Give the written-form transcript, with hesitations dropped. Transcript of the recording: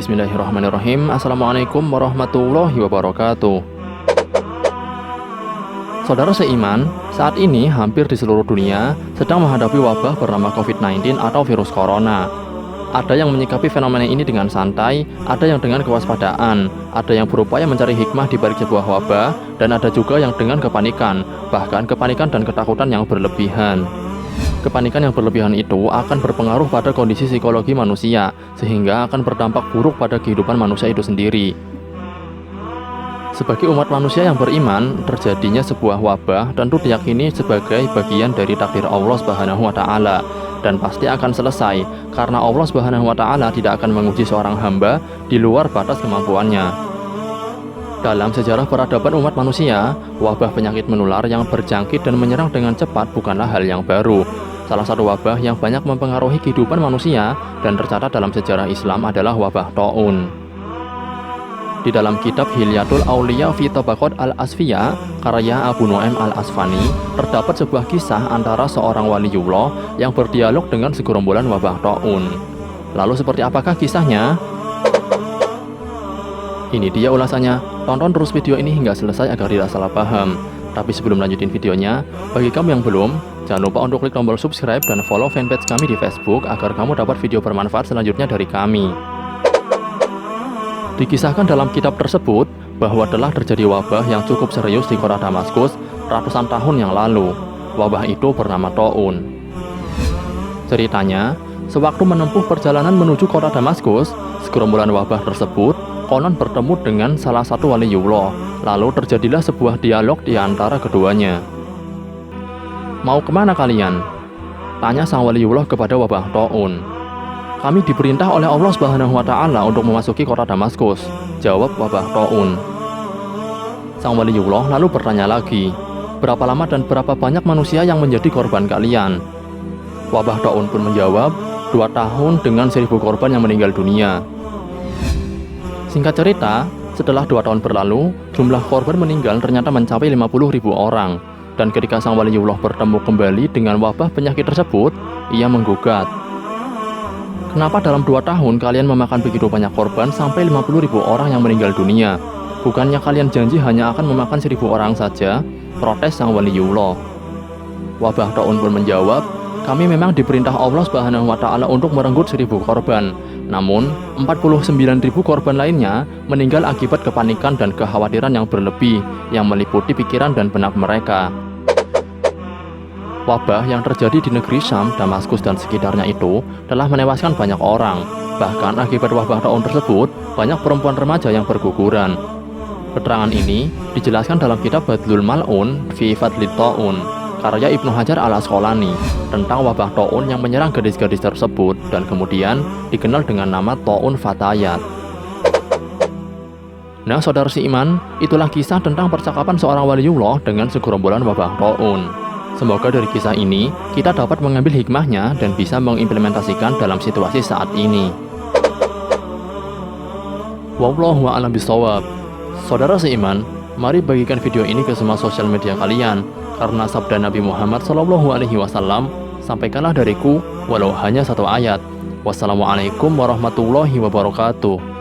Bismillahirrahmanirrahim. Assalamualaikum warahmatullahi wabarakatuh. Saudara seiman, saat ini hampir di seluruh dunia sedang menghadapi wabah bernama COVID-19 atau virus corona. Ada yang menyikapi fenomena ini dengan santai, ada yang dengan kewaspadaan, ada yang berupaya mencari hikmah di balik sebuah wabah, dan ada juga yang dengan kepanikan, bahkan kepanikan dan ketakutan yang berlebihan. Kepanikan yang berlebihan itu akan berpengaruh pada kondisi psikologi manusia, sehingga akan berdampak buruk pada kehidupan manusia itu sendiri. Sebagai umat manusia yang beriman, terjadinya sebuah wabah tentu diyakini sebagai bagian dari takdir Allah Subhanahu wa Ta'ala, dan pasti akan selesai karena Allah Subhanahu wa Ta'ala tidak akan menguji seorang hamba di luar batas kemampuannya. Dalam sejarah peradaban umat manusia, wabah penyakit menular yang berjangkit dan menyerang dengan cepat bukanlah hal yang baru. Salah satu wabah yang banyak mempengaruhi kehidupan manusia dan tercatat dalam sejarah Islam adalah wabah Ta'un. Di dalam kitab Hilyatul Auliya fi Tabaqat al-Asfiya, karya Abu Nu'aim al-Asfani, terdapat sebuah kisah antara seorang waliullah yang berdialog dengan segerombolan wabah Ta'un. Lalu seperti apakah kisahnya? Ini dia ulasannya. Tonton terus video ini hingga selesai agar tidak salah paham. Tapi sebelum lanjutin videonya, bagi kamu yang belum, jangan lupa untuk klik tombol subscribe dan follow fanpage kami di Facebook agar kamu dapat video bermanfaat selanjutnya dari kami. Dikisahkan dalam kitab tersebut bahwa telah terjadi wabah yang cukup serius di kota Damaskus ratusan tahun yang lalu. Wabah itu bernama Ta'un. Ceritanya, sewaktu menempuh perjalanan menuju kota Damaskus, segerombolan wabah tersebut konon bertemu dengan salah satu waliullah. Lalu terjadilah sebuah dialog di antara keduanya. "Mau kemana kalian?" tanya sang waliullah kepada wabah Ta'un. "Kami diperintah oleh Allah Subhanahu wa Ta'ala untuk memasuki kota Damaskus," jawab wabah Ta'un. Sang waliullah lalu bertanya lagi, "Berapa lama dan berapa banyak manusia yang menjadi korban kalian?" Wabah Ta'un pun menjawab, 2 tahun dengan 1000 korban yang meninggal dunia. Singkat cerita, setelah 2 tahun berlalu, jumlah korban meninggal ternyata mencapai 50.000 orang. Dan ketika sang waliullah bertemu kembali dengan wabah penyakit tersebut, ia menggugat, "Kenapa dalam 2 tahun kalian memakan begitu banyak korban sampai 50.000 orang yang meninggal dunia? Bukannya kalian janji hanya akan memakan 1000 orang saja?" protes sang waliullah. Wabah Ta'un pun menjawab, "Kami memang diperintah Allah Subhanahu wa Ta'ala untuk merenggut 1000 korban. Namun, 49.000 korban lainnya meninggal akibat kepanikan dan kekhawatiran yang berlebih yang meliputi pikiran dan benak mereka." Wabah yang terjadi di negeri Syam, Damaskus, dan sekitarnya itu telah menewaskan banyak orang. Bahkan akibat wabah Ta'un tersebut, banyak perempuan remaja yang berguguran. Keterangan ini dijelaskan dalam kitab Badlul Mal'un fi Fadlit Ta'un, karya Ibnu Hajar al-Asqalani, tentang wabah Ta'un yang menyerang gadis-gadis tersebut dan kemudian dikenal dengan nama Ta'un Fatayat. Nah, saudara seiman, itulah kisah tentang percakapan seorang waliullah dengan segerombolan wabah Ta'un. Semoga dari kisah ini kita dapat mengambil hikmahnya dan bisa mengimplementasikan dalam situasi saat ini. Wallahu a'lam bishawab. Saudara seiman, mari bagikan video ini ke semua sosial media kalian, karena sabda Nabi Muhammad SAW, "Sampaikanlah dariku walau hanya 1 ayat. Wassalamualaikum warahmatullahi wabarakatuh."